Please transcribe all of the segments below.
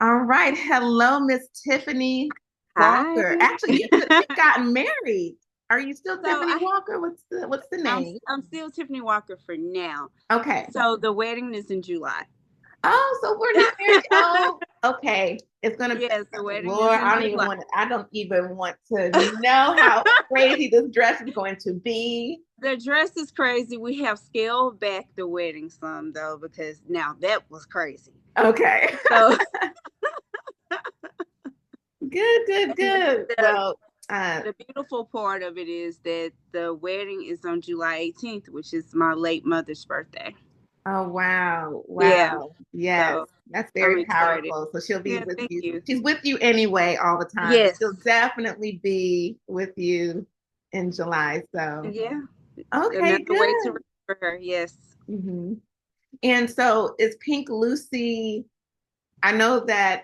All right. Hello, Miss Tiffany Hi. Walker. Actually, you've gotten married. Are you still So Tiffany Walker? What's the name? I'm still Tiffany Walker for now. Okay. So the wedding is in July. Oh, so we're not married. Oh, okay. It's gonna Yes, the wedding is Lord, in July. I don't even want to know how crazy this dress is going to be. The dress is crazy. We have scaled back the wedding some though because now that was crazy. Okay. So Good, good, good. the Well, uh, the beautiful part of it is that the wedding is on July 18th, which is my late mother's birthday. oh wow, Yeah. wow. Yes, So that's I'm very excited. powerful. So she'll be Yeah, with thank you. you. She's with you anyway all the time, but Yes. she'll definitely be with you in July. So Yeah. okay, Another way to good. remember her. Yes. hmm And so is Pink Lucy, I know that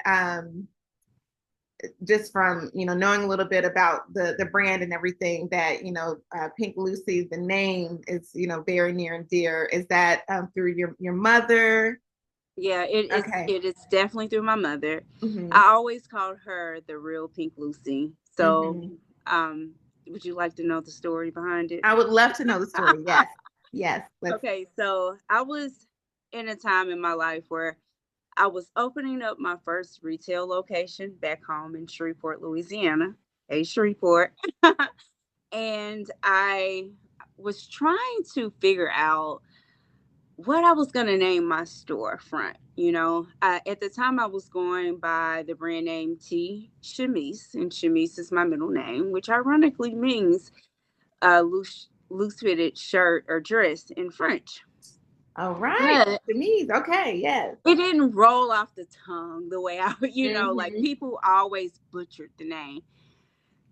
just from knowing a little bit about the brand and everything that Pink Lucy, the name is very near and dear. Is that through your mother? Yeah, it is. Okay. It is definitely through my mother. hmm I always called her the real Pink Lucy. So, hmm um, would you like to know the story behind it? I would love to know the story. Yes. Yes. Let's. Okay, so I was in a time in my life where I was opening up my first retail location back home in Shreveport, Louisiana. Hey, Shreveport. And I was trying to figure out what I was going to name my storefront. At the time I was going by the brand name T Chemise, and Chemise is my middle name, which ironically means loose fitted shirt or dress in French. All right. But Denise. Okay. Yes. it didn't roll off the tongue the way like hmm people always butchered the name.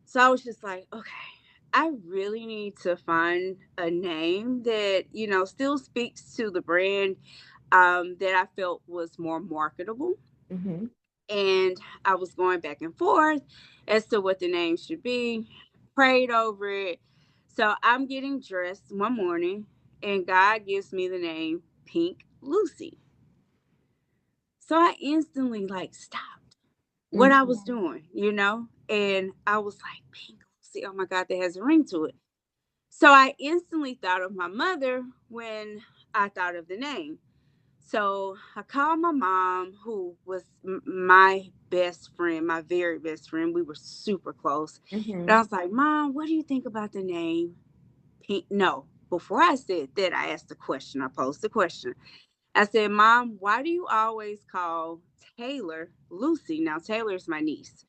So I was just like, okay, I really need to find a name that, still speaks to the brand that I felt was more marketable. hmm And I was going back and forth as to what the name should be, prayed over it. So I'm getting dressed one morning, and God gives me the name Pink Lucy. So I instantly like stopped what I was hmm doing, and I was like, Pink Lucy, oh my God, that has a ring to it. So I instantly thought of my mother when I thought of the name. So I called my mom, who was my best friend, my very best friend. We were super close. And I hmm was like, Mom, what do you think about the name Pink? No, before I said that, I asked a question. I posed the question. I said, Mom, why do you always call Taylor Lucy? Now, Taylor's my niece.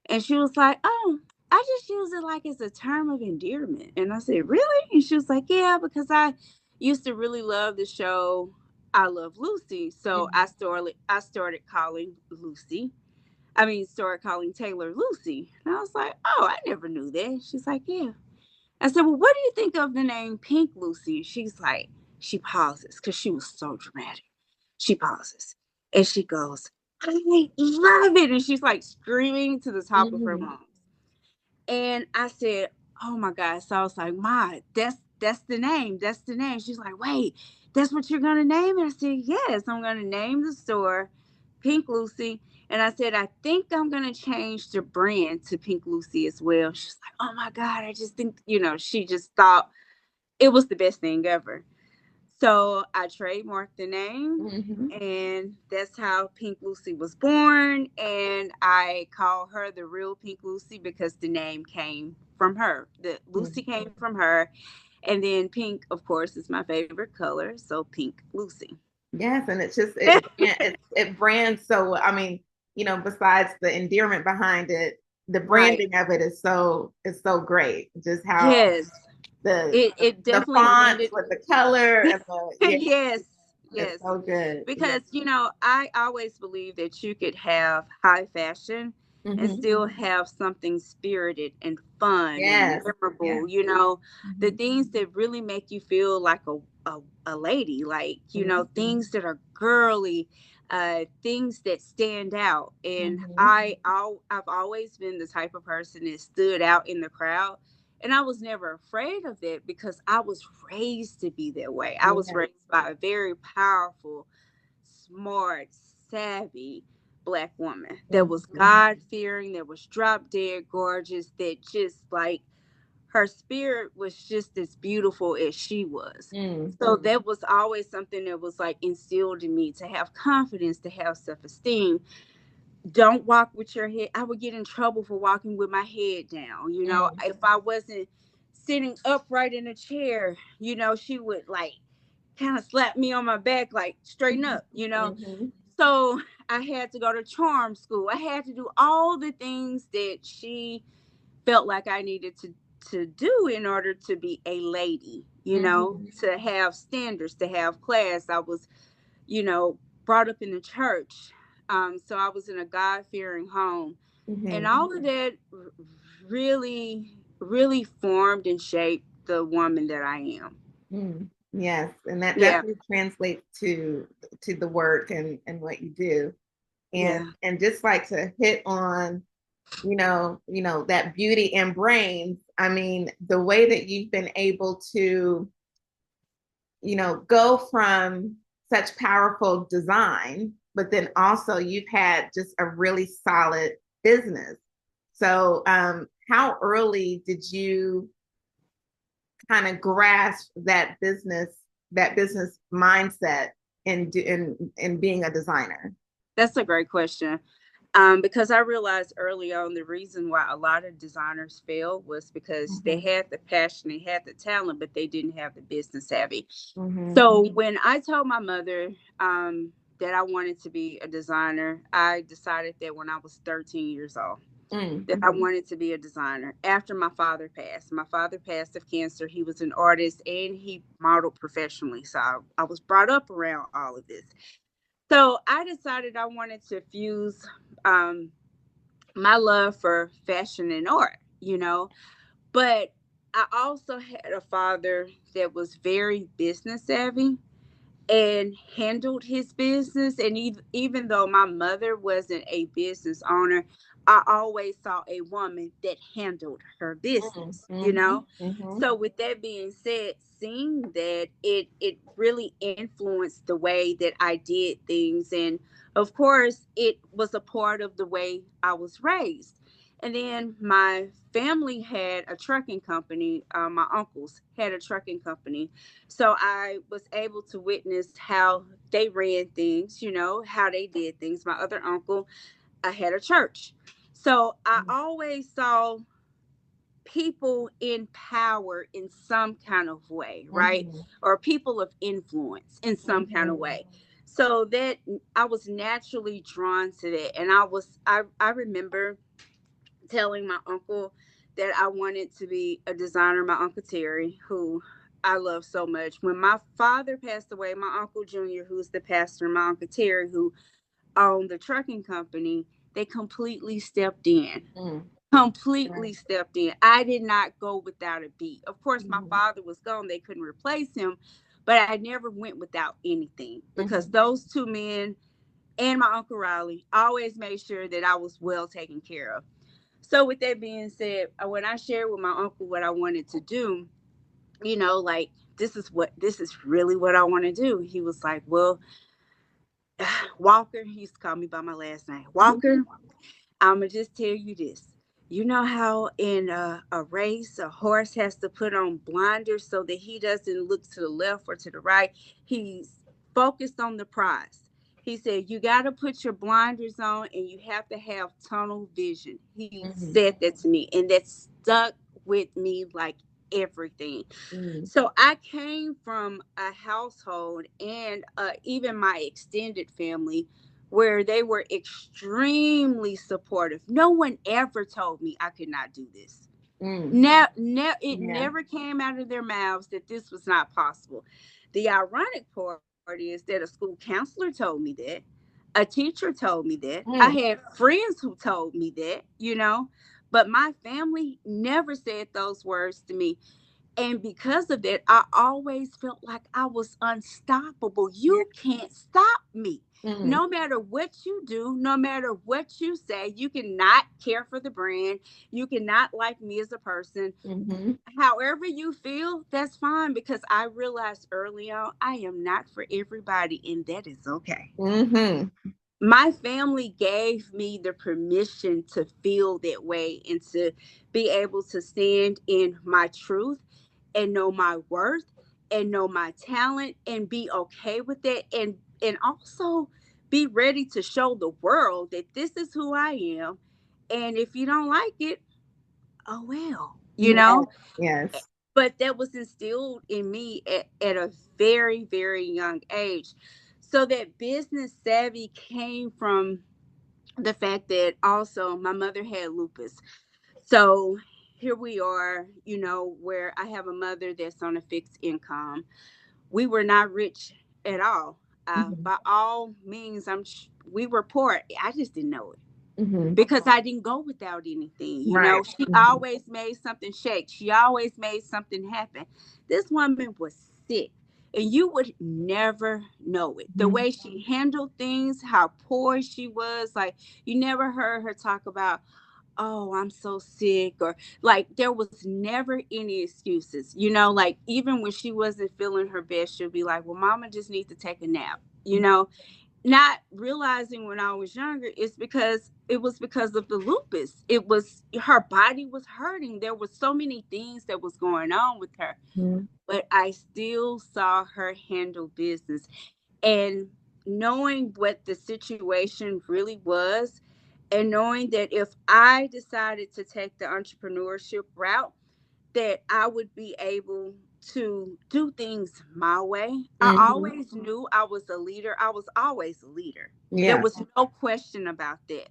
And she was like, oh, I just use it like as a term of endearment. And I said, really? And she was like, yeah, because I used to really love the show I Love Lucy. So hmm I started calling started calling Taylor Lucy. And I was like, oh, I never knew that. She's like, yeah. I said, well, what do you think of the name Pink Lucy? She's like, she pauses because she was so dramatic. She pauses and she goes, I love it. And she's like screaming to the top of her hmm lungs. And I said, oh my God. So I was like, Ma, that's the name. That's the name. She's like, wait, that's what you're gonna name it? I said, yes, I'm gonna name the store Pink Lucy. And I said, I think I'm gonna change the brand to Pink Lucy as well. She's like, oh my God, I just think, she just thought it was the best thing ever. So I trademarked the name, hmm and that's how Pink Lucy was born. And I call her the real Pink Lucy because the name came from her. The Lucy came from her. And then pink, of course, is my favorite color. So Pink Lucy. Yes, and it's just it brands so I mean, besides the endearment behind it, the Right. branding of it is so great. Just how Yes. the It the definitely fonts lended. with the color and the yeah, Yes. it's Yes. so good. Yeah. Because, I always believe that you could have high fashion and hmm still have something spirited and fun and Yes. Yes. memorable, the hmm things that really make you feel like a lady, like, things that are girly, things that stand out. And hmm I've always been the type of person that stood out in the crowd. And I was never afraid of that because I was raised to be that way. I was Yeah. raised by a very powerful, smart, savvy, Black woman that was Mm-hmm. God fearing, that was drop dead gorgeous, that just like her spirit was just as beautiful as she was. Mm. So that was always something that was like instilled in me, to have confidence, to have self esteem. Don't walk with your head. I would get in trouble for walking with my head down. You know, Mm. if I wasn't sitting upright in a chair, she would like kind of slap me on my back, like straighten up, Mm-hmm. So I had to go to charm school. I had to do all the things that she felt like I needed to do in order to be a lady, Mm-hmm. to have standards, to have class. I was, you know, brought up in the church. So I was in a God fearing home. And Mm-hmm. all of that really, really formed and shaped the woman that I am. Mm. Yes, and that Yeah. definitely translates to the work and what you do. Yeah. And just like to hit on, that beauty and brains. I mean, the way that you've been able to, go from such powerful design, but then also you've had just a really solid business. So, how early did you kind of grasp that business mindset in being a designer? That's a great question. Because I realized early on the reason why a lot of designers failed was because they Mm-hmm. had the passion, they had the talent, but they didn't have the business savvy. Mm-hmm. So when I told my mother that I wanted to be a designer, I decided that when I was 13 years old, Mm. that I wanted to be a designer after my father passed. My father passed of cancer. He was an artist and he modeled professionally. So I was brought up around all of this. So I decided I wanted to fuse um, my love for fashion and art, but I also had a father that was very business savvy and handled his business. And even though my mother wasn't a business owner, I always saw a woman that handled her Mm. business, Mm-hmm. Mm-hmm. So with that being said, seeing that it really influenced the way that I did things. And of course, it was a part of the way I was raised. And then my family had a trucking company. My uncles had a trucking company, so I was able to witness how they ran things, how they did things. My other uncle, I had a church. So I always saw people in power in some kind of way, right? Mm-hmm. Or people of influence in some kind of Mm-hmm. way. So that I was naturally drawn to that. And I remember telling my uncle that I wanted to be a designer, my Uncle Terry, who I love so much. When my father passed away, my Uncle Junior, who's the pastor, and my Uncle Terry, who owned the trucking company, they completely stepped in. Mm. Right. Completely stepped in. I did not go without a beat. Of course, my Mm-hmm. father was gone. They couldn't replace him, but I never went without anything because Mm-hmm. those two men and my Uncle Riley always made sure that I was well taken care of. So with that being said, when I shared with my uncle what I wanted to do, like this is really what I want to do. He was like, "Well, Walker," he used to call me by my last name. "Walker, I'ma just tell you this. You know how in a race a horse has to put on blinders so that he doesn't look to the left or to the right. He's focused on the prize." He said, "You got to put your blinders on and you have to have tunnel vision." He Mm-hmm. said that to me, and that stuck with me like everything. Mm. So I came from a household and even my extended family where they were extremely supportive. No one ever told me I could not do this. Mm. Now, it Yeah. never came out of their mouths that this was not possible. The ironic part is that a school counselor told me that. A teacher told me that. I Mm. had friends who told me that. But my family never said those words to me. And because of that, I always felt like I was unstoppable. Yeah. You can't stop me. Mm. No matter what you do, no matter what you say, you cannot care for the brand. You cannot like me as a person. Mm-hmm. However you feel, that's fine because I realized early on I am not for everybody, and that is okay. Mm-hmm. my family gave me the permission to feel that way and to be able to stand in my truth and know my worth and know my talent and be okay with it, and also be ready to show the world that this is who I am, and if you don't like it, oh well, you Yes, know. yes. But that was instilled in me at a very, very young age. So that business savvy came from the fact that also my mother had lupus. So here we are, where I have a mother that's on a fixed income. We were not rich at all. Hmm. By all means, we were poor. I just didn't know it Hmm. because I didn't go without anything. Right. She Hmm. always made something shake. She always made something happen. This woman was sick, and you would never know it. The Hmm. way she handled things, how poor she was, like you never heard her talk about, oh, I'm so sick, or like there was never any excuses. Like even when she wasn't feeling her best, she'll be like, well, mama just needs to take a nap. Not realizing when I was younger, it was because of the lupus. It was her body was hurting. There was so many things that was going on with her, Hmm. but I still saw her handle business. And knowing what the situation really was, and knowing that if I decided to take the entrepreneurship route, that I would be able to do things my way. I Hmm. always knew I was a leader. I was always a leader. There Yeah. was no question about that.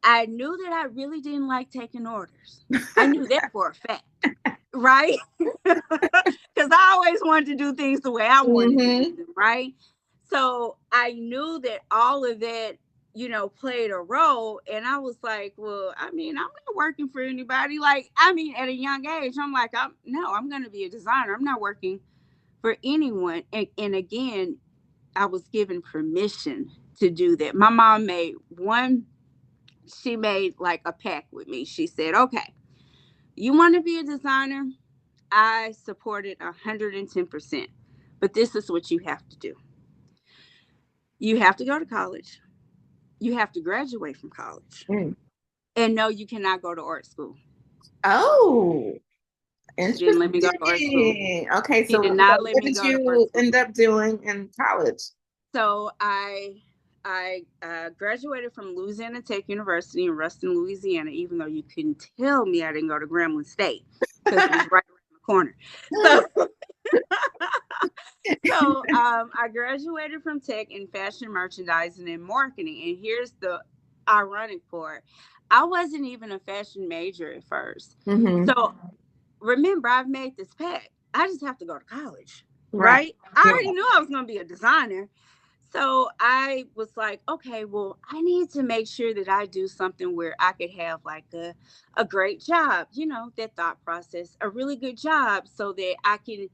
I knew that I really didn't like taking orders. I knew that for a fact, right? Because I always wanted to do things the way I wanted to do Hmm. them, right? So I knew that all of that, played a role. And I was like, well, I mean, I'm not working for anybody. Like, I mean, at a young age, I'm like, I'm going to be a designer. I'm not working for anyone. And again, I was given permission to do that. My mom she made like a pact with me. She said, okay, you want to be a designer? I support it 110%. But this is what you have to do. You have to go to college. You have to graduate from college. Mm. And no, you cannot go to art school. Oh, She didn't let me go to art school. interesting. Okay, She so did not let what me did go to art you school. end up doing in college? So I graduated from Louisiana Tech University in Ruston, Louisiana, even though you couldn't tell me I didn't go to Grambling State because it was right around the corner. So I graduated from tech in fashion merchandising and marketing. And here's the ironic part. I wasn't even a fashion major at first. Hmm. So remember, I've made this pact. I just have to go to college, Right. right? I Yeah. already knew I was going to be a designer. So I was like, okay, well, I need to make sure that I do something where I could have like a great job, that thought process, a really good job so that I can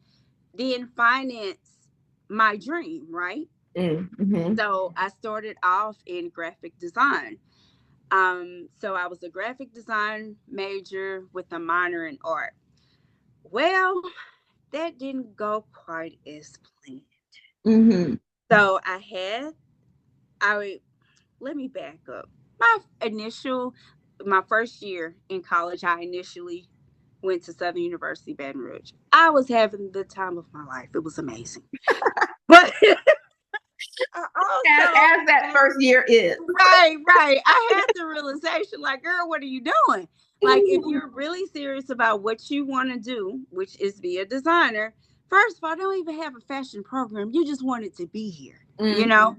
then finance my dream, right? Mm-hmm. So I started off in graphic design. So I was a graphic design major with a minor in art. Well, that didn't go quite as planned. Hmm. So I let me back up. My first year in college, I initially went to Southern University, Baton Rouge. I was having the time of my life. It was amazing. But I also As that had, first year is. right. I had the realization, like, girl, what are you doing? Like, if you're really serious about what you want to do, which is be a designer, first of all, don't even have a fashion program. You just want it to be here, you Mm. know?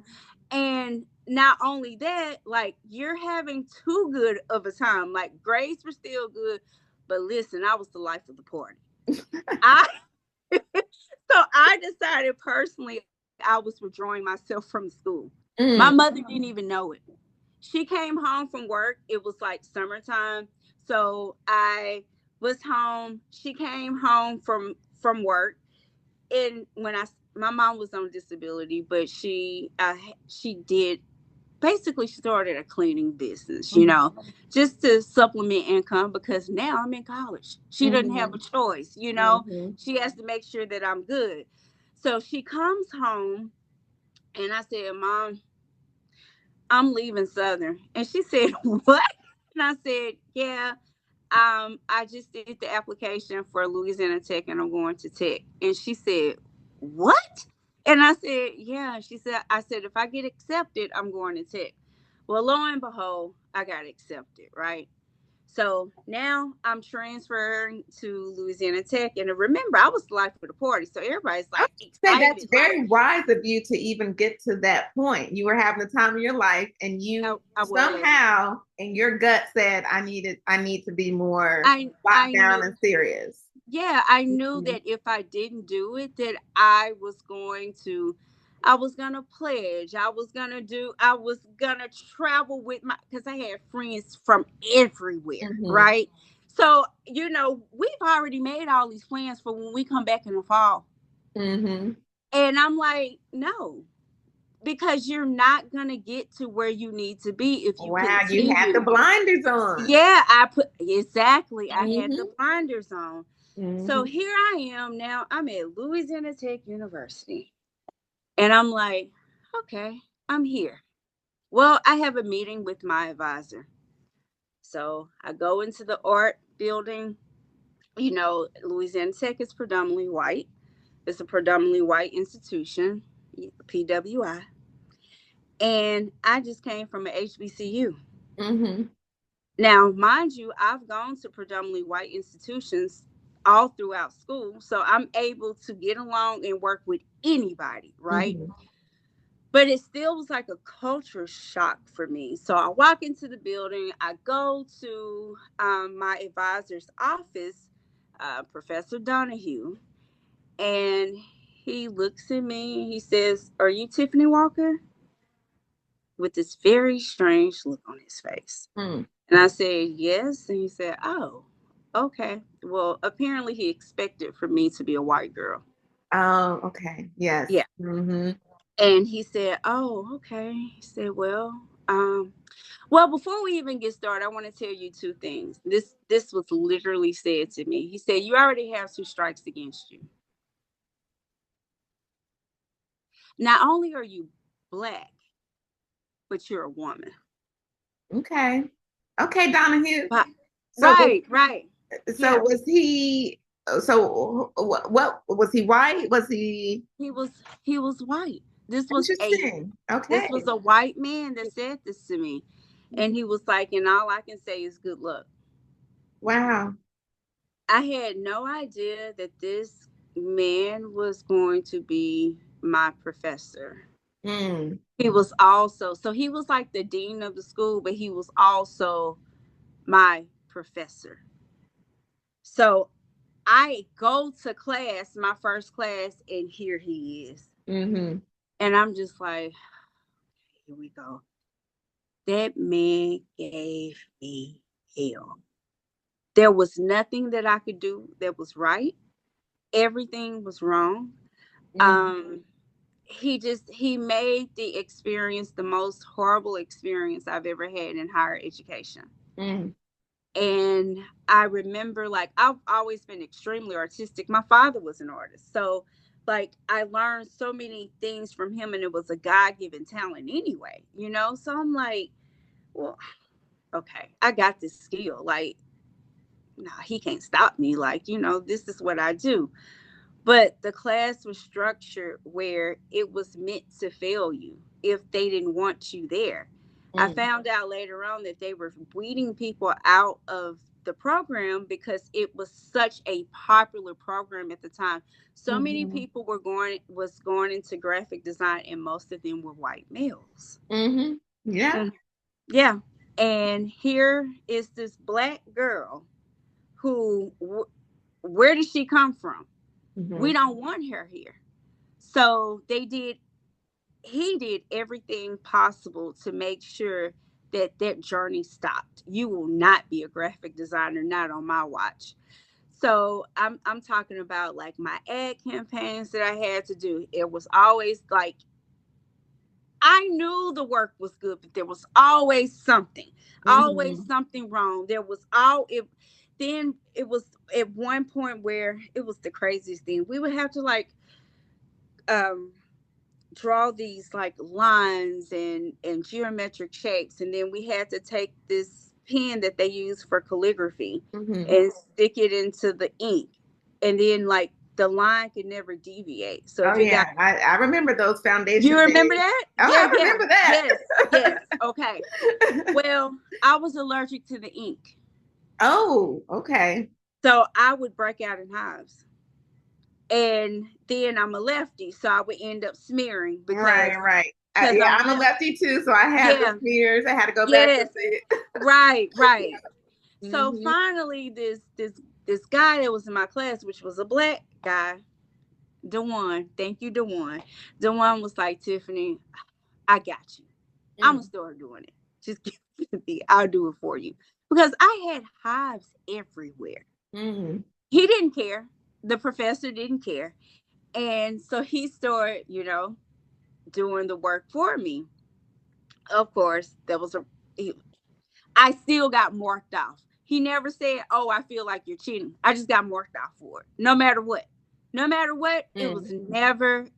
And not only that, like, you're having too good of a time. Like, grades were still good, but listen, I was the life of the party. I So I decided personally I was withdrawing myself from school. My Mm. mother didn't even know it. She came home from work. It was like summertime. So I was home. She came home from work. And my mom was on disability, but she did basically started a cleaning business, just to supplement income because now I'm in college. She doesn't have a Hmm. choice, Hmm. She has to make sure that I'm good. So she comes home and I said, Mom, I'm leaving Southern. And she said, what? And I said, yeah, I just did the application for Louisiana Tech and I'm going to Tech. And she said, what? And I said, yeah. She said, I said, if I get accepted, I'm going to Tech. Well, lo and behold, I got accepted, right? So now I'm transferring to Louisiana Tech. And remember, I was the life of the party. So everybody's I like would say that's excited, like, very wise of you to even get to that point. You were having the time of your life, and you I was. somehow in your gut said, I need to be more locked I down knew, and serious. yeah, I knew Mhm. that if I didn't do it, that I was gonna pledge. I was gonna travel with because I had friends from everywhere, Mhm. right? So, we've already made all these plans for when we come back in the fall. Mhm. And I'm like, no, because you're not gonna get to where you need to be if you Wow, you had the continue. blinders on. Yeah, exactly. I had the Mhm. blinders on. So Mhm. here I am now. I'm at Louisiana Tech University. And I'm like, okay, I'm here. Well, I have a meeting with my advisor. So I go into the art building. Louisiana Tech is predominantly white. It's a predominantly white institution, PWI. And I just came from an HBCU. Mhm. Now, mind you, I've gone to predominantly white institutions all throughout school, so I'm able to get along and work with anybody, right? Mhm. But it still was like a culture shock for me. So I walk into the building, I go to my advisor's office, Professor Donahue, and he looks at me and he says, "Are you Tiffany Walker?" With this very strange look on his face. Mhm. And I said, yes. And he said, oh, okay. Well, apparently he expected for me to be a white girl. Oh, okay. Yes. Yeah. Mhm. And he said, oh, okay. He said, well, before we even get started, I want to tell you two things. This was literally said to me. He said, you already have two strikes against you. Not only are you black, but you're a woman. Okay. Okay, Donahue. But, So right. so Yeah. was he what was he white? Was he He was he was white. This was a interesting? this Okay. was a white man that said this to me. And he was like, and all I can say is good luck. Wow. I had no idea that this man was going to be my professor. Mm. He was like the dean of the school, but he was also my professor. So I go to class, my first class, and here he is. Mm-hmm. And I'm just like, here we go. That man gave me hell. There was nothing that I could do that was right. Everything was wrong. Mm. Um, he made the experience the most horrible experience I've ever had in higher education. Mm. And I remember, like, I've always been extremely artistic. My father was an artist. So, like, I learned so many things from him, and it was a God given talent anyway. So I'm like, well, okay, I got this skill. Like, no, he can't stop me. Like, this is what I do. But the class was structured where it was meant to fail you if they didn't want you there. I Mm. found out later on that they were weeding people out of the program because it was such a popular program at the time. So many Mm-hmm. people was going into graphic design, and most of them were white males. Mm-hmm. Yeah. Mhm. Yeah. And here is this black girl who, where did she come from? Mm-hmm. We don't want her here. So he did everything possible to make sure that that journey stopped. You will not be a graphic designer, not on my watch. So I'm talking about like my ad campaigns that I had to do. It was always like I knew the work was good, but there was always Mm-hmm. something wrong. There was all it. Then it was at one point where it was the craziest thing. We would have to um draw these like lines and geometric shapes, and then we had to take this pen that they use for calligraphy Hmm. and stick it into the ink, and then like the line could never deviate. So Oh if it got, yeah, I remember those you foundation remember days. that? Oh, Yeah, I yeah, remember that. yes, yes. Okay. Well, I was allergic to the ink, Oh, okay. so I would break out in hives. And then I'm a lefty, so I would end up smearing Right, right. because Yeah, I'm I'm a left. lefty too, so I had the Yeah, smears. I had to go back and yes, see right, it. right. So Hmm. finally, this guy that was in my class, which was a black guy, Dewan, thank you, Dewan. Dewan was like, Tiffany, I got you. I'm gonna Mm. start doing it. Just give it to me. I'll do it for you because I had hives everywhere. Mm. He didn't care. The professor didn't care. And so he started, doing the work for me. Of course, there was I still got marked off. He never said, "Oh, I feel like you're cheating." I just got marked off for it. No matter what. No matter what, it was Mm.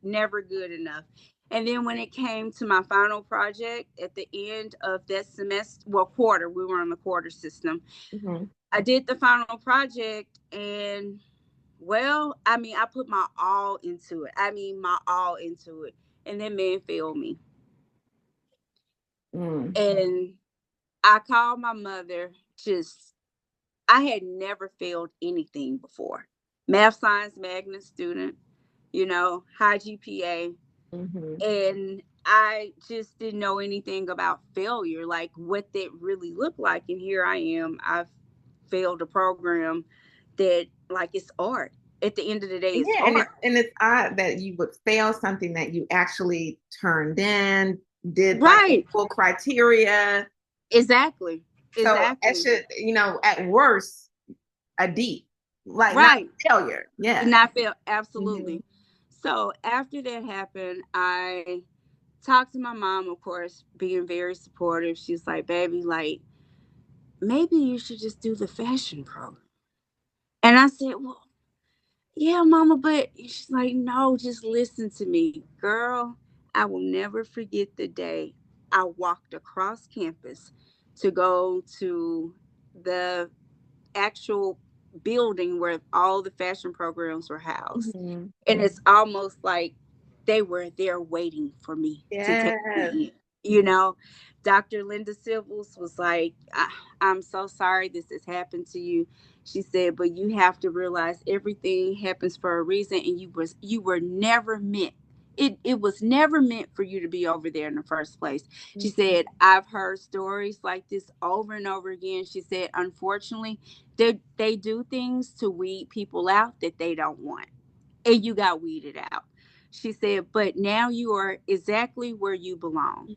never good enough. And then when it came to my final project at the end of that semester, well, quarter, we were on the quarter system. Hmm. I did the final project, and well, I mean, I put my all into it. I mean, my all into it. And that man failed me. Mm. And I called my mother. Just, I had never failed anything before. Math, science, magnet student, high GPA. Hmm. And I just didn't know anything about failure, like what that really looked like. And here I am. I've failed a program that, like, it's art. At the end of the day, it's Yeah, and art. it's odd that you would fail something that you actually turned in, did like the Right. full criteria. Exactly. So it Exactly. should, at worst, a D, like not Right. a failure. Yeah. And I felt Hmm. absolutely. So after that happened, I talked to my mom, of course, being very supportive. She's like, baby, like, maybe you should just do the fashion program. And I said, well, yeah, mama, but she's like, no, just listen to me. Girl, I will never forget the day I walked across campus to go to the actual building where all the fashion programs were housed. Hmm. And it's almost like they were there waiting for me to take Yes. me in. You know, Dr. Linda Sibbles was like, I'm so sorry this has happened to you. She said, but you have to realize everything happens for a reason, and you were never meant. It was never meant for you to be over there in the first place. She Mhm. said, I've heard stories like this over and over again. She said, unfortunately, they do things to weed people out that they don't want, and you got weeded out. She said, but now you are exactly where you belong.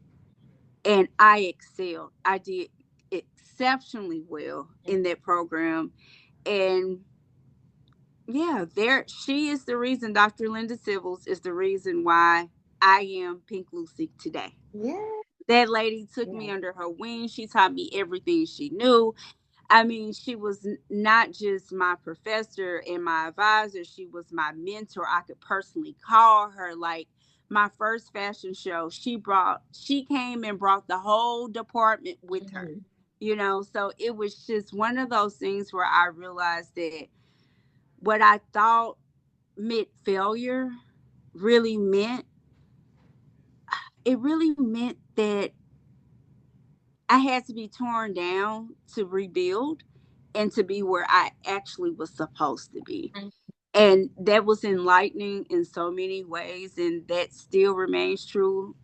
And I excelled. I did exceptionally well in that program. And yeah, there she is the reason. Dr. Linda Civils is the reason why I am Pink Lucy today. Yeah. That lady took me Yeah. under her wing. She taught me everything she knew. I mean, she was not just my professor and my advisor, she was my mentor. I could personally call her. Like, my first fashion show, she came and brought the whole department with her. Mhm. So it was just one of those things where I realized that what I thought meant failure really meant it really meant that I had to be torn down to rebuild and to be where I actually was supposed to be. And that was enlightening in so many ways. And that still remains true,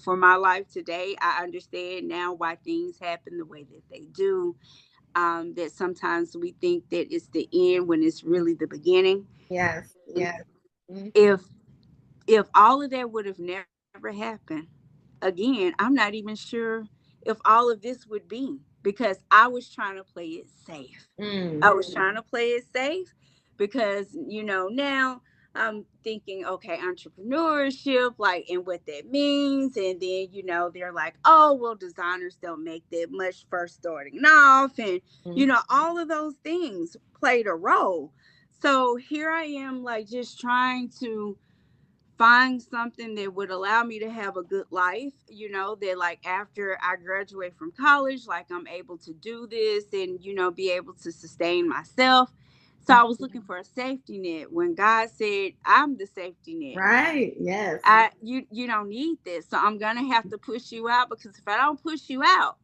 for my life today. I understand now why things happen the way that they do. That sometimes we think that it's the end when it's really the beginning. Yes. Yes. Mhm. If if all of that would have never happened, again, I'm not even sure if all of this would be, because I was trying to play it safe. I Mm. was trying to play it safe because, now I'm thinking, okay, entrepreneurship, like, and what that means. And then, they're like, oh, well, designers don't make that much first starting off. And, Mm. all of those things played a role. So here I am, like, just trying to find something that would allow me to have a good life, that like after I graduate from college, like I'm able to do this and, be able to sustain myself. So I was looking for a safety net when God said, I'm the safety net. Right. Yes. You don't need this. So I'm gonna have to push you out, because if I don't push you out,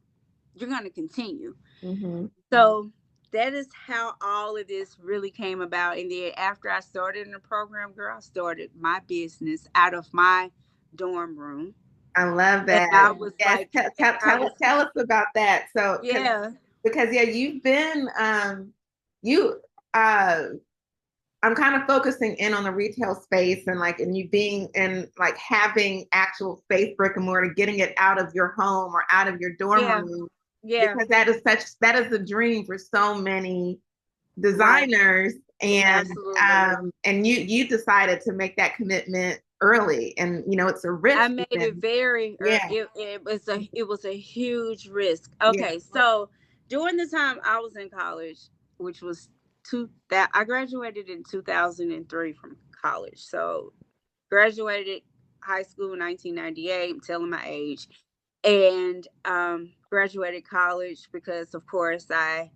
you're gonna continue. Mm-hmm. So that is how all of this really came about. And then after I started in the program, girl, I started my business out of my dorm room. I love And that. I was Yes. like, Tell, and tell, I tell, was, us- tell us about that. So, yeah, because yeah, you've been you uh I'm kind of focusing in on the retail space and like and you being and like having actual space, brick and mortar, getting it out of your home or out of your dorm yeah, room, yeah, because that is a dream for so many right. designers. Absolutely. And you decided to make that commitment early, and it's a I risk. made it very, Yeah. it was a huge risk. Yeah. Okay, so during the time I was in college, which was that I graduated in 2003 from college. So graduated high school in 1998. I'm telling my age, and graduated college because, of course, I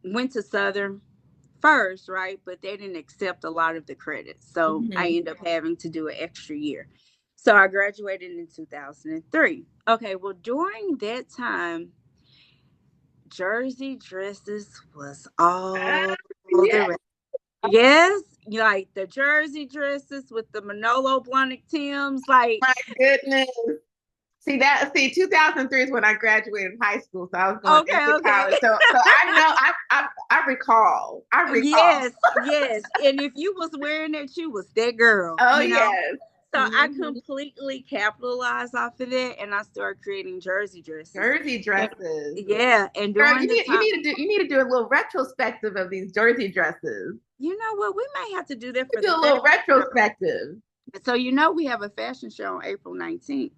went to Southern first, right? But they didn't accept a lot of the credits. So I Hmm. ended up having to do an extra year. So I graduated in 2003. Okay, well, during that time, jersey dresses was all the Yeah. rage. Yes, like the jersey dresses with the Manolo Blahnik Tims, like, My goodness. See, 2003 is when I graduated high school, so I was going okay, into okay. college. So I know, I recall. I recall. Yes, yes. And if you was wearing it, you was that girl, Oh you know? yes. So I Hmm. completely capitalized off of that, and I started creating jersey dresses. Jersey And dresses. yeah, and Girl, during the time, you need to do a little retrospective of these jersey dresses. you know what, we may have to do that You for do the a fashion little show. retrospective. So we have a fashion show on April 19th.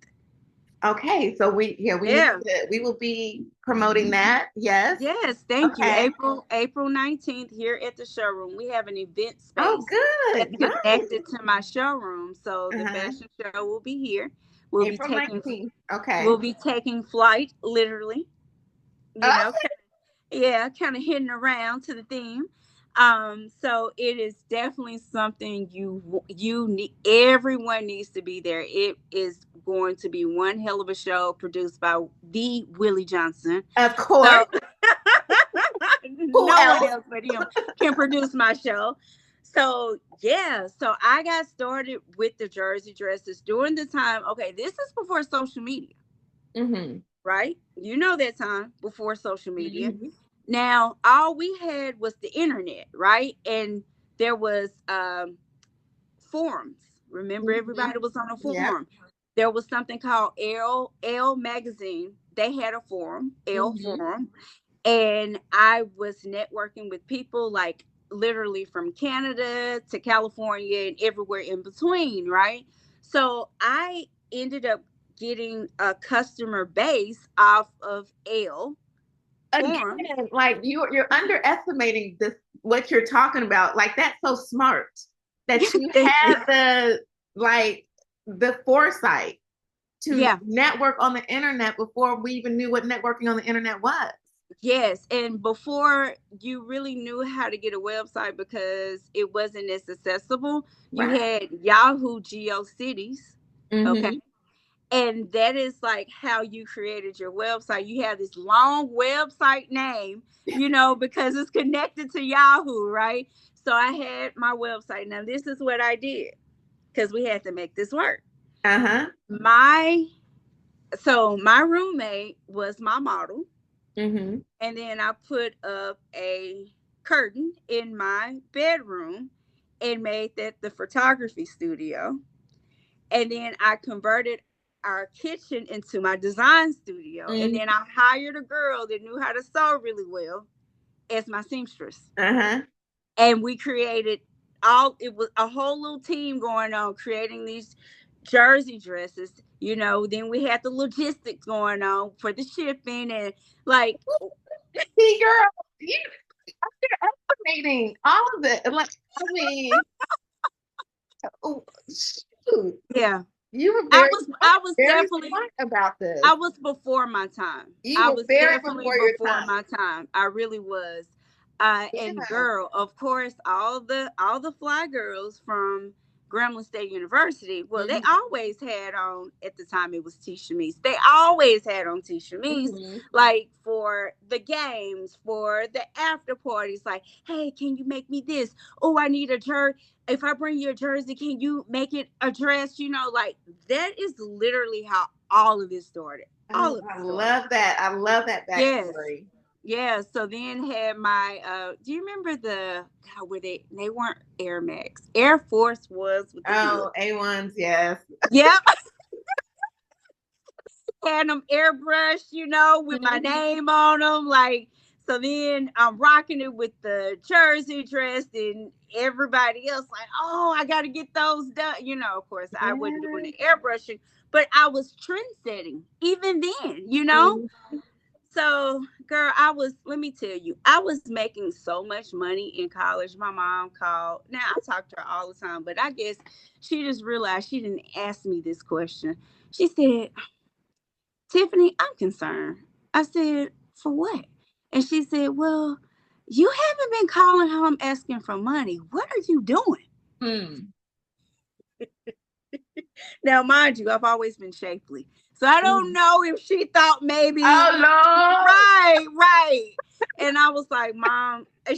Okay, so we need Yeah. to we will be promoting that. Yes. Yes, thank you. Okay. April 19th here at the showroom. We have an event Oh, space good. that's Nice. connected to my showroom. So the Uh-huh. fashion show will be here. We'll be April taking 19th. Okay. we'll be taking flight, literally, you know, Okay. yeah, kind of hitting around to the theme. So it is definitely something you need. Everyone needs to be there. It is going to be one hell of a show produced by the Willie Johnson. Of course. So Who no one else? else but him can produce my show. So yeah, so I got started with the jersey dresses during the time. Okay, this is before social media, Mm-hmm. right? You know that time before social media. Mm-hmm. Now, all we had was the internet, right? And there was forums. Remember, Mm-hmm. everybody was on a Yep. forum. There was something called L Magazine. They had a forum, L Mm-hmm. Forum, and I was networking with people like literally from Canada to California and everywhere in between, right? So I ended up getting a customer base off of L Forum. Again, like you're underestimating this what you're talking about. Like that's so smart that you Thank you. had the foresight to Yeah. network on the internet before we even knew what networking on the internet was. Yes, and before you really knew how to get a website because it wasn't as accessible, you Right. had Yahoo GeoCities, okay? Mm-hmm. And that is like how you created your website. You have this long website name, because it's connected to Yahoo, right? So I had my website. Now, this is what I did because we had to make this work. Uh-huh. My my roommate was my model, Mm-hmm. and then I put up a curtain in my bedroom and made that the photography studio. And then I converted our kitchen into my design studio. And then Mm-hmm. I hired a girl that knew how to sew really well as my seamstress. Uh-huh. And we created it was a whole little team going on creating these jersey dresses. Then we had the logistics going on for the shipping and like, See, girl, you underestimating all of it. Like, I mean, oh, cute. Yeah. You were I very was smart, I was very definitely smart about this. I was before my time. You I were was very definitely before your before time. my time. I really was. And Yeah. girl, of course, all the fly girls from Grambling State University. Well, they Mhm. always had on at the time it was t-shirts. They always had on t-shirts, Mhm. like for the games, for the after parties. Like, hey, can you make me this? Oh, I need a jersey. If I bring you a jersey, can you make it a dress? Like that is literally how all of this started. All Oh, of I it started. love that. I love that Yes. backstory. Yeah. So then had my do you remember the God where they weren't Air Max. Air Force was with the hood. Oh, A1s, yes. Yep. Had them airbrushed, with my Mhm. name on them. Like, so then I'm rocking it with the jersey dress, and everybody else, like, oh, I got to get those done. Of course, I wasn't doing Yes. the airbrushing, but I was trend setting even then. Mhm. So, girl, let me tell you, I was making so much money in college. My mom called. Now, I talk to her all the time, but I guess she just realized she didn't ask me this question. She said, Tiffany, I'm concerned. I said, for what? And she said, well, you haven't been calling home asking for money. What are you doing? Hmm. Now, mind you, I've always been shapely. So I don't Mhm. know if she thought maybe, Oh Lord. right, right. And I was like, Mom, and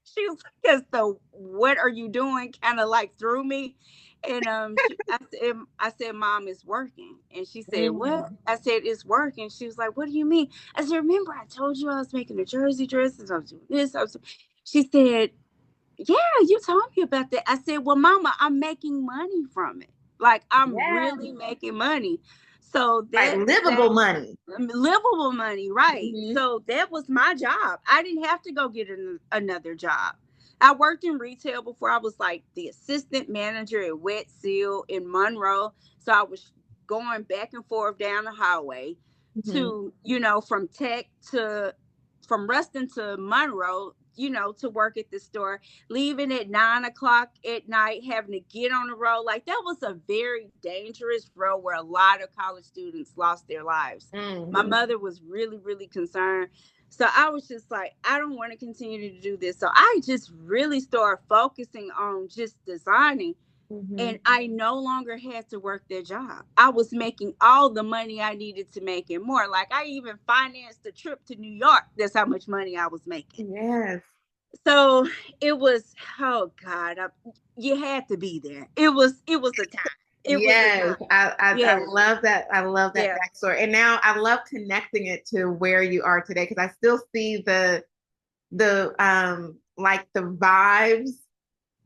she was like, "Yes, so what are you doing?" Kind of like threw me. And I said, Mom, it's working. And she said, what? Mhm. I said, it's working. She was like, what do you mean? I said, remember, I told you I was making a jersey dress and I was doing this. She said, yeah, you told me about that. I said, well, Mama, I'm making money from it. Like, I'm Yeah. really making money. So Like livable money. livable money, right? Mhm. So that was my job. I didn't have to go get another job. I worked in retail before. I was like the assistant manager at Wet Seal in Monroe. So I was going back and forth down the highway Mhm. to, from Ruston to Monroe, to work at the store, leaving at 9 o'clock at night, having to get on the road. Like that was a very dangerous road where a lot of college students lost their lives. My Mhm. mother was really, really concerned. So I was just like, I don't want to continue to do this. So I just really started focusing on just designing. And Mhm. I no longer had to work their job. I was making all the money I needed to make and more. Like I even financed a trip to New York. That's how much money I was making. Yes. So it was, oh God, you had to be there. It was a time. It was a Yes, time. I Yes. love that. I love that Yeah. backstory. And now I love connecting it to where you are today because I still see the like the vibes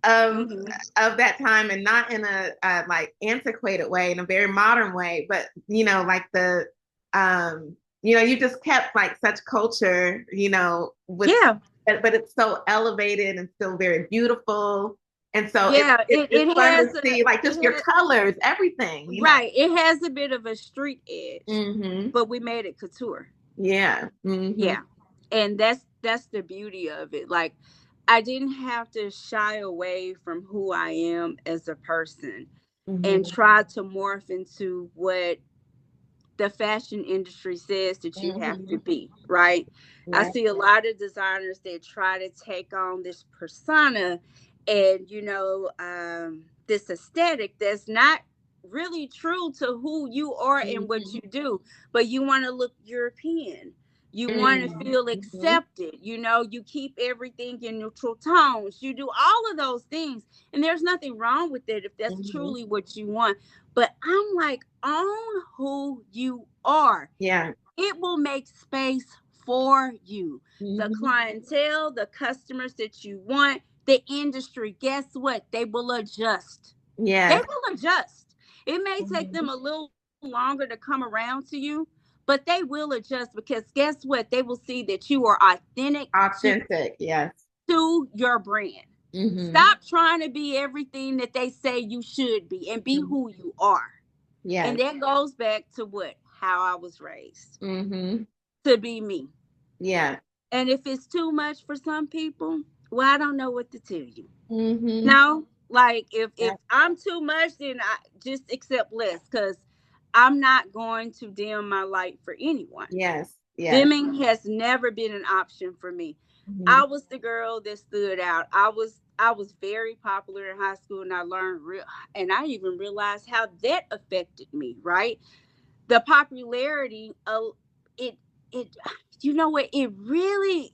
of Hmm. of that time and not in a like antiquated way, in a very modern way, but like the you just kept like such culture, with Yeah. but it's so elevated and still very beautiful. And so Yeah. it's It fun to has a see like just it your has colors, everything. right. It has a bit of a street edge, Hmm. but we made it couture. Yeah. Hmm. Yeah. And that's the beauty of it. Like I didn't have to shy away from who I am as a person and Hmm. try to morph into what the fashion industry says that you have to Hmm. be, right? I Yeah. see a lot of designers that try to take on this persona and, this aesthetic that's not really true to who you are and what Hmm. you do, but you want to look European. You want to Hmm. feel Hmm. accepted. You keep everything in neutral tones. You do all of those things. And there's nothing wrong with it if that's Hmm. truly what you want. But I'm like, own who you are. Yeah. It will make space for you. The Hmm. clientele, the customers that you want, the industry, guess what? They will adjust. They Yes. will adjust. It may take them Hmm. a little longer to come around to you, but they will adjust because guess what? They will see that you are authentic to, Authentic. Yes. to your brand. Hmm. Stop trying to be everything that they say you should be and be who you are. And Yes. that goes back to what? How I was raised Hmm. to be me. Yeah. And if it's too much for some people, well, I don't know what to tell you. Hmm. No, Like if Yeah. I'm too much, then I just accept less, because I'm not going to dim my light for anyone. Yes. Yes. Dimming has never been an option for me. Hmm. I was the girl that stood out. I was very popular in high school, and I learned real, and I even realized how that affected me, right? The popularity of it, it you know what, it really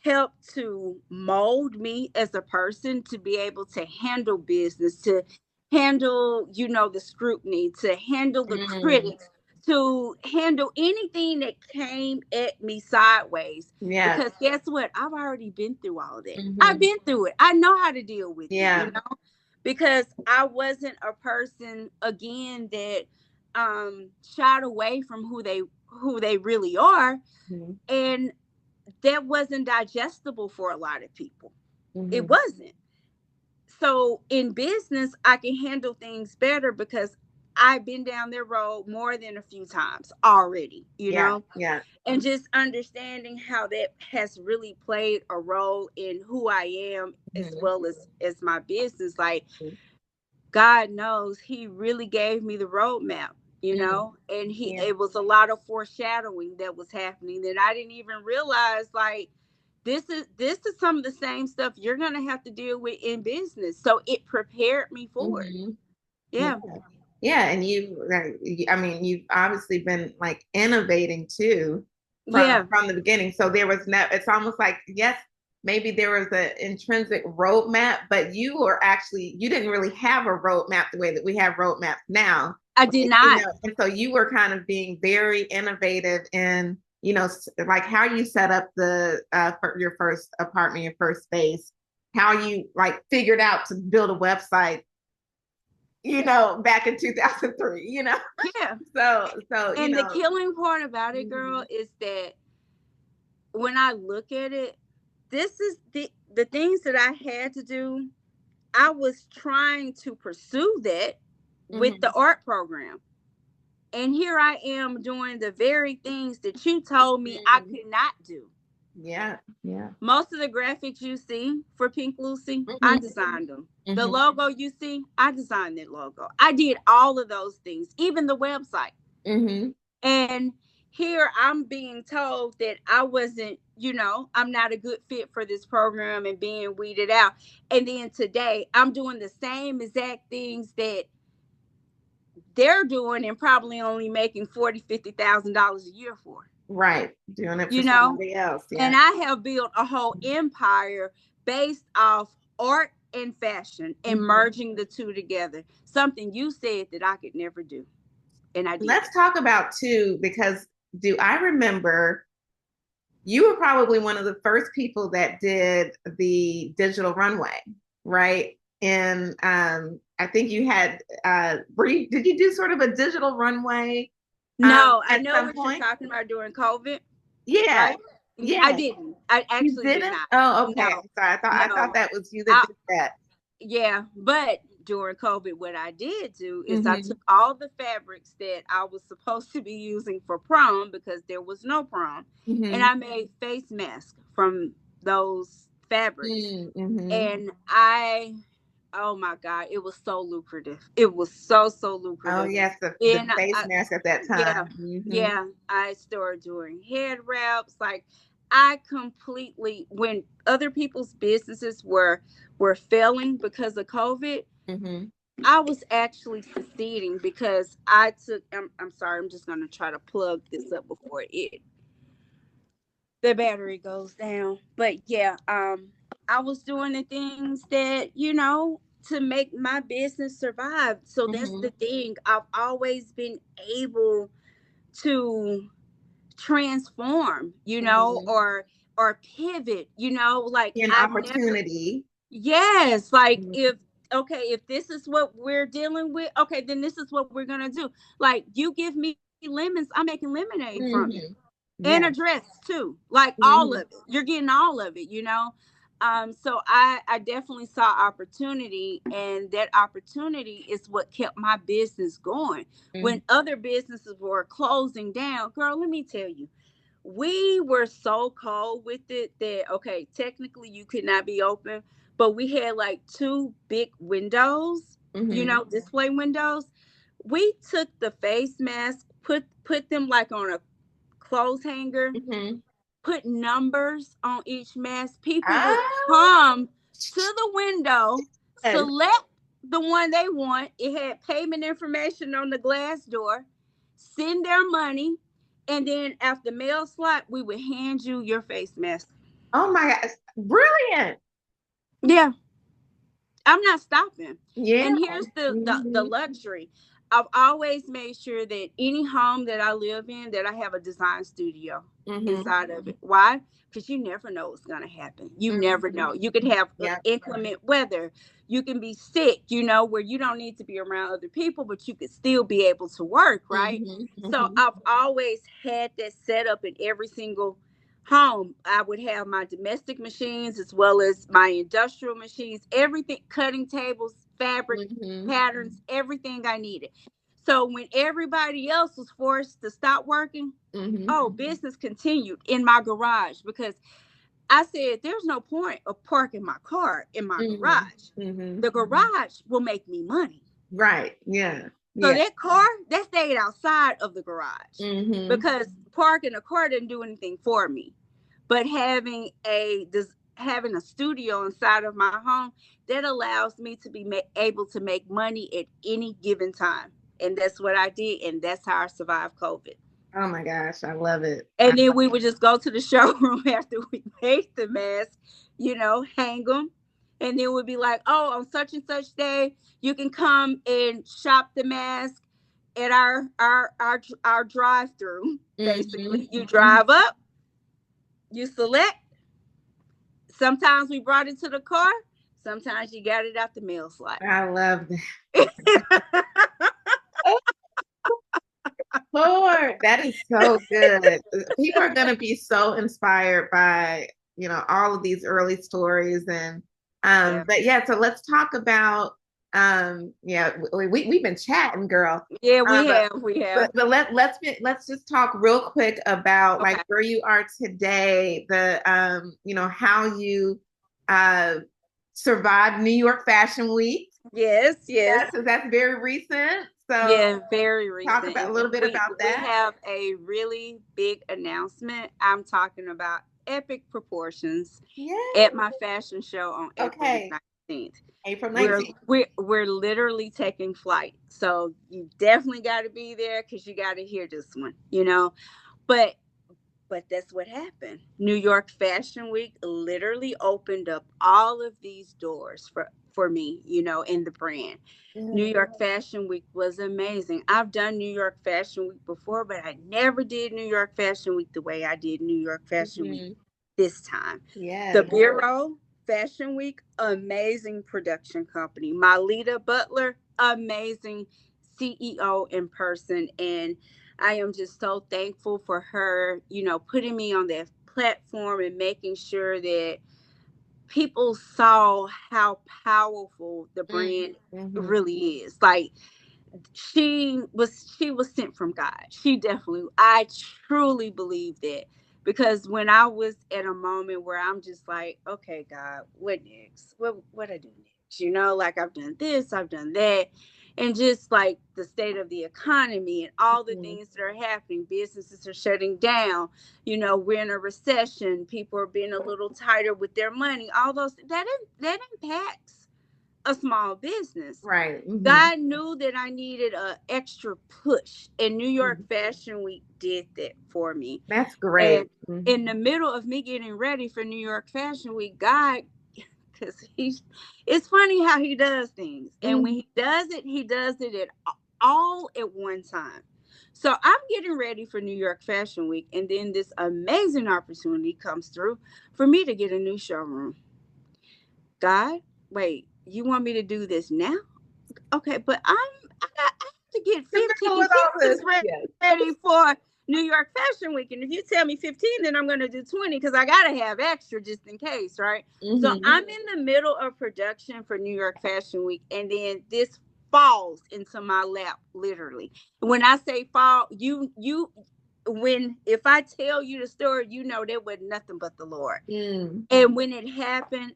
helped to mold me as a person, to be able to handle business, to handle, the scrutiny, to handle the Mm. critics, to handle anything that came at me sideways. Yeah. Because guess what, I've already been through all that. I've Hmm. been through it. I know how to deal with it, Yeah. because I wasn't a person, again, that shied away from who they really are, Hmm. and that wasn't digestible for a lot of people. It Hmm. wasn't. So in business, I can handle things better because I've been down their road more than a few times already, Yeah. Yeah. and just understanding how that has really played a role in who I am, as Hmm. well as my business. Like, God knows He really gave me the roadmap, Mm. and Yeah. it was a lot of foreshadowing that was happening that I didn't even realize. Like, this is some of the same stuff you're gonna have to deal with in business. So it prepared me for it. Hmm. Yeah. Yeah, Yeah, and I mean, you've obviously been like innovating too yeah, from the beginning. So there was no, it's almost like, yes, maybe there was an intrinsic roadmap, but you didn't really have a roadmap the way that we have roadmaps now, I did right? not. And so you were kind of being very innovative in, like how you set up for your first apartment, your first space, how you like figured out to build a website, back in 2003, Yeah, So, and the killing part about it, girl, mhm, is that when I look at it, this is the things that I had to do. I was trying to pursue that with the mhm, art program. And here I am doing the very things that you told me I mhm. could not do. Yeah, yeah. Most of the graphics you see for Pink Lucy, I Mhm, designed them. The mhm, logo you see, I designed that logo. I did all of those things, even the website. mhm. And here I'm being told that I wasn't, I'm not a good fit for this program and being weeded out. And then today I'm doing the same exact things that they're doing and probably only making $40,000-$50,000 a year for. Right. Doing it for You know, somebody else. and Yeah. I have built a whole empire based off art and fashion and Mhm. merging the two together. Something you said that I could never do, and I did Let's it. talk about too, because do I remember you were probably one of the first people that did the digital runway, right? And I think you had did you do sort of a digital runway No, I at know some what you're point? talking about during COVID, Yeah. right? I Yeah. didn't. I You actually did didn't? not. Oh, okay. No, I'm sorry. I thought no. that was you that I did that. Yeah, but during COVID, what I did do is I Mm-hmm. took all the fabrics that I was supposed to be using for prom, because there was no prom, and Mm-hmm. I made face masks from those fabrics. Mm-hmm. And oh my God, it was so lucrative. It was so Oh lucrative. yes, the And face mask at that yeah, time. Mm-hmm. yeah, I started doing head wraps. Like, I completely, when other people's businesses were failing because of COVID, Mm-hmm. I was actually succeeding because I took. I'm sorry. I'm just gonna try to plug this up before the battery goes down. But yeah, I was doing the things that, to make my business survive. So that's Mm-hmm. the thing. I've always been able to transform, Mm-hmm. or pivot, like An I've never. opportunity. Yes, like, Mm-hmm. if this is what we're dealing with, okay, then this is what we're gonna do. Like, you give me lemons, I'm making lemonade from it, Mm-hmm. and Yeah. a dress too. Like, all of Mm-hmm. it, you're getting all of it. So I definitely saw opportunity, and that opportunity is what kept my business going Mm-hmm. when other businesses were closing down. Girl, let me tell you, we were so cold with it that, okay, technically you could not be open, but we had like two big windows, Mm-hmm. display windows. We took the face mask, put them like on a clothes hanger, Mm-hmm. put numbers on each mask. People would Ah, come to the window, yes. select the one they want. It had payment information on the glass door, send their money, and then after mail slot, we would hand you your face mask. Oh my gosh. Brilliant. Yeah, I'm not stopping. Yeah. And here's the Mm-hmm. luxury. I've always made sure that any home that I live in, that I have a design studio Mm-hmm. inside of it. Why? Because you never know what's going to happen. You never Mm-hmm. know. You could have Yeah. inclement weather. You can be sick, where you don't need to be around other people, but you could still be able to work, right? Mm-hmm. So Mm-hmm. I've always had that set up in every single home. I would have my domestic machines as well as my industrial machines, everything, cutting tables, fabric, Mm-hmm. patterns, everything I needed. So when everybody else was forced to stop working, Mm-hmm. oh, business continued in my garage because I said there's no point of parking my car in my Mm-hmm. garage. Mm-hmm. The garage will make me money. Right. Yeah. So Yeah. that car, that stayed outside of the garage Mm-hmm. because parking a car didn't do anything for me. But having a studio inside of my home, that allows me to be able to make money at any given time, and that's what I did, and that's how I survived COVID. Oh my gosh, I love it. And then we would just go to the showroom after we made the mask, hang them. And then we'd be like, oh, on such and such day, you can come and shop the mask at our drive through. Mm-hmm. Basically, you drive up, you select. Sometimes we brought it to the car. Sometimes you got it out the mail slot. I love that. Oh, Lord, that is so good. People are going to be so inspired by, all of these early stories and Yeah. but yeah, so let's talk about yeah, we've been chatting, girl. Yeah, we But have. We have. but let's just talk real quick about like Okay. where you are today, the how you uh survived New York Fashion Week. Yes, yes. Yes, so that's very recent. So Yeah, very talk recent. about a And little bit we about we that. have a really big announcement. I'm talking about epic proportions Yeah. at my fashion show on April the Okay. 19th. April We're 19th. we're literally taking flight. So you definitely got to be there cuz you got to hear this one. But that's what happened. New York Fashion Week literally opened up all of these doors for me, in the brand. New Yeah. York Fashion Week was amazing. I've done New York Fashion Week before, but I never did New York Fashion Week the way I did New York Fashion Week Hmm. this time. The Yes. Bureau Fashion Week, amazing production company. Malita Butler, amazing CEO in person. And I am just so thankful for her, putting me on that platform and making sure that people saw how powerful the brand Mm-hmm. really is. Like she was sent from God. She definitely, I truly believe that, because when I was at a moment where I'm just like, okay, God, what next? What I do next? Like I've done this, I've done that, and just like the state of the economy and all the Hmm. things that are happening, businesses are shutting down. We're in a recession. People are being a little tighter with their money. All those that impacts a small business. Right. Hmm. God knew that I needed a extra push, and New York Fashion Week did that for me. That's great. And in the middle of me getting ready for New York Fashion Week, God, because it's funny how he does things, and when Mm-hmm. he does it at all at one time. So I'm getting ready for New York Fashion Week, and then this amazing opportunity comes through for me to get a new showroom. God, wait, you want me to do this now? Okay, but I have to get With 15 all this. pieces Yes. ready for New York Fashion Week. And if you tell me 15, then I'm going to do 20 because I got to have extra just in case, right? So Mm-hmm. I'm in the middle of production for New York Fashion Week. And then this falls into my lap, literally. When I say fall, if I tell you the story, that was nothing but the Lord. Mm. And when it happened,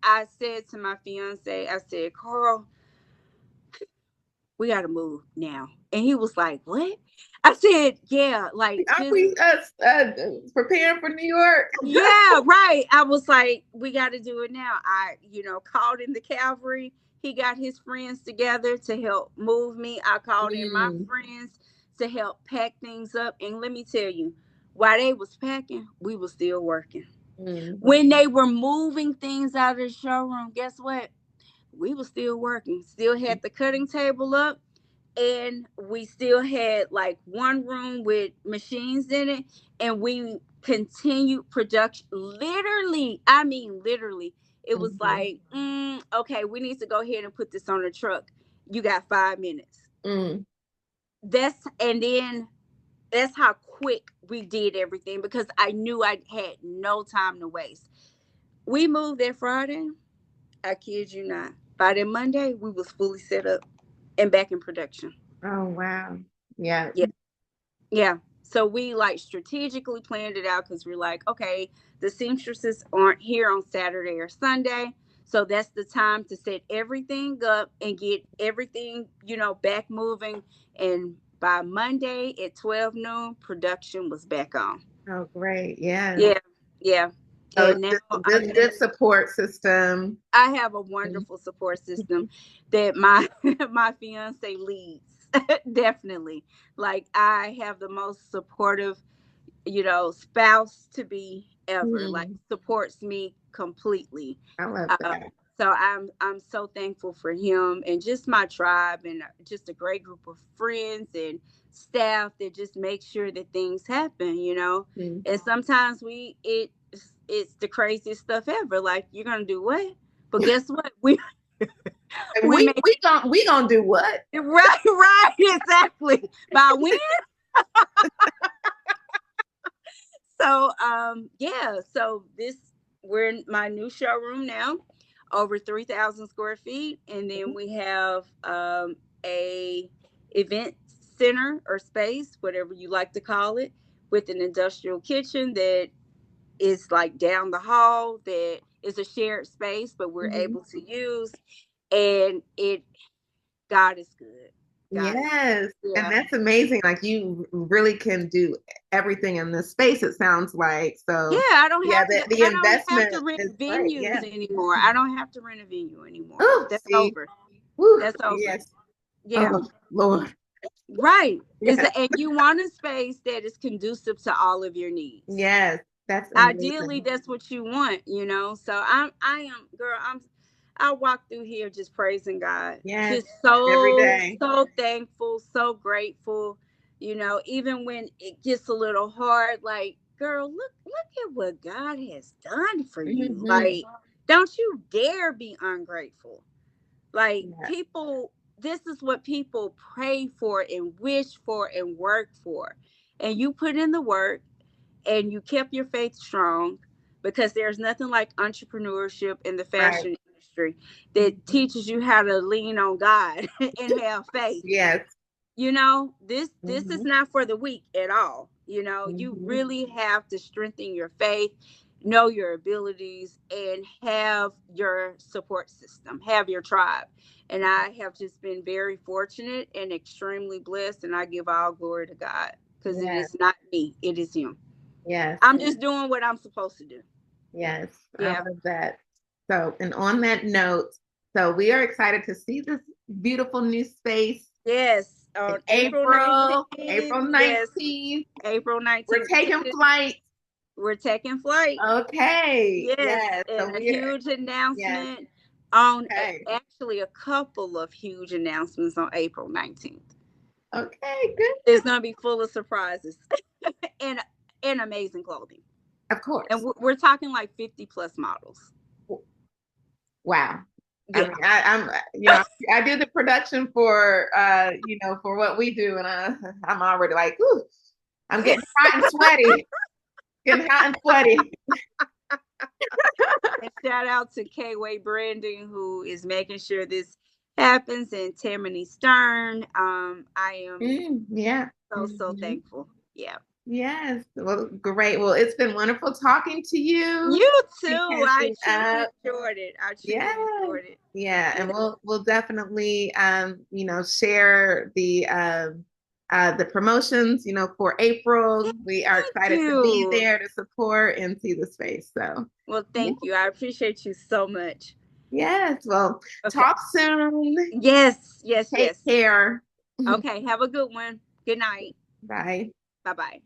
I said to my fiance, I said, Carl, we got to move now. And he was like, what? I said, yeah, like Aren't just, we preparing for New York? yeah, right. I was like, we got to do it now. Called in the cavalry. He got his friends together to help move me. I called in my Mm, friends to help pack things up. And let me tell you, while they was packing, we was still working. mm, When they were moving things out of the showroom, guess what? We were still working. Still had the cutting table up, and we still had like one room with machines in it, and we continued production. Literally, I mean literally, it was mhm, like, okay, we need to go ahead and put this on the truck. You got 5 minutes. mm. That's how quick we did everything, because I knew I had no time to waste. We moved that Friday. I kid you not. By that Monday, we was fully set up and back in production. Oh, wow. Yeah. Yeah. Yeah. So we like strategically planned it out, because we're like, okay, the seamstresses aren't here on Saturday or Sunday. So that's the time to set everything up and get everything, back moving. And by Monday at 12 noon, production was back on. Oh, great. Yeah. Yeah. Yeah. So And it's now just a I'm good support system. I have a wonderful support system that my my fiance leads. Definitely. Like, I have the most supportive, spouse to be ever. Like, Mm, supports me completely. I love Uh, that. so I'm so thankful for him, and just my tribe, and just a great group of friends and staff that just make sure that things happen. Mm. And sometimes it's the craziest stuff ever. Like, you're gonna do what? But guess what? We And we make we gonna do what? it right, right, exactly. By when? Yeah, so we're in my new showroom now, over 3,000 square feet, and then we have a event center or space, whatever you like to call it, with an industrial kitchen that is like down the hall, that is a shared space, but we're Mhm. able to use. And God is good. God is Yes. good. And Yeah. that's amazing. Like you really can do everything in this space, it sounds like. Yeah, So I don't yeah, have to. the I don't have investment to rent is great. venues Yeah. anymore. I don't have to rent a venue anymore. Oh, That's see. over. Woo. That's over. Yes. Yeah, Oh, Lord. right. Yes. And you want a space that is conducive to all of your needs. Yes. That's Ideally, amazing. that's what you want. So I am, girl. I walk through here just praising God, Yes. just Every so day. so thankful, so grateful. Even when it gets a little hard, like, girl, look at what God has done for you. Hmm. Like, don't you dare be ungrateful. Like, Yeah. people, this is what people pray for and wish for and work for, and you put in the work, and you kept your faith strong, because there's nothing like entrepreneurship in the Right. fashion industry that Mhm. teaches you how to lean on God and have faith. Yes. This is Hmm. not for the weak at all. You Hmm. really have to strengthen your faith, know your abilities, and have your support system, have your tribe. And I have just been very fortunate and extremely blessed, and I give all glory to God, because it Yes. is not me, it is him. Yes. I'm just doing what I'm supposed to do. Yes. I Yeah. love that. So, and on that note, so we are excited to see this beautiful new space Yes. in On April April, 19th. April Yes. 19th. April We're 19th. taking flight. We're taking flight. Okay. Yes. Yes. And So a we're, huge yes. announcement Okay. actually a couple of huge announcements on April 19th. Okay. Good. It's going to be full of surprises and, and amazing clothing. Of And course. we're talking like 50 plus models. Wow. I Yeah. mean, I do the production for, for what we do, and I'm already like, ooh, I'm getting hot and sweaty, getting hot and sweaty. And shout out to K-Way Branding, who is making sure this happens, and Tammany Stern. I am Yeah. so Hmm. thankful. Yeah. Yes. Well, great. Well, it's been wonderful talking to you You and too. I catching truly up. enjoyed it. I Yeah. truly enjoyed it. Yeah. Yeah. And we'll definitely share the promotions, for April. We are Thank excited to be you. there to support and see the space. So Well, yeah. thank you. I appreciate you so much. Yes. Well, Okay. talk soon. Yes, yes, Take yes. care. Okay. Have a good one. Good night. Bye. Bye bye.